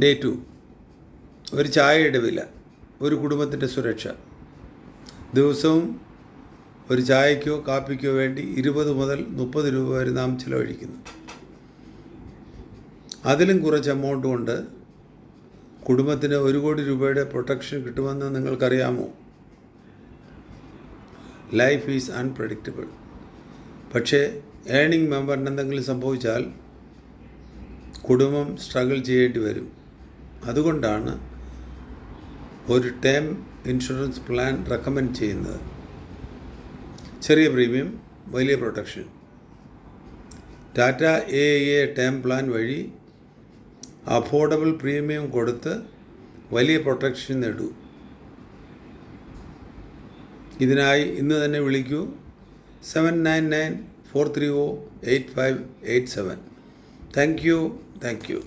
Day 2, ഒരു ചായയുടെ വില, ഒരു കുടുംബത്തിൻ്റെ സുരക്ഷ. ദിവസവും ഒരു ചായക്കോ കാപ്പിക്കോ വേണ്ടി 20 മുതൽ 30 രൂപ വരെ നാം ചിലവഴിക്കുന്നു. അതിലും കുറച്ച് എമൗണ്ട് കൊണ്ട് കുടുംബത്തിന് 1 കോടി രൂപയുടെ പ്രൊട്ടക്ഷൻ കിട്ടുമെന്ന് നിങ്ങൾക്കറിയാമോ? Life is unpredictable. പക്ഷേ ഏണിംഗ് മെമ്പറിന് എന്തെങ്കിലും സംഭവിച്ചാൽ കുടുംബം സ്ട്രഗിൾ ചെയ്യേണ്ടി വരും. അതുകൊണ്ടാണ് ഒരു ടേം ഇൻഷുറൻസ് പ്ലാൻ റെക്കമെൻഡ് ചെയ്യുന്നത്. ചെറിയ പ്രീമിയം, വലിയ protection. Tata AIA term plan വഴി അഫോർഡബിൾ പ്രീമിയം കൊടുത്ത് വലിയ പ്രൊട്ടക്ഷൻ നേടൂ. ഇതിനായി ഇന്ന് തന്നെ വിളിക്കൂ 799-430-8587. Thank you.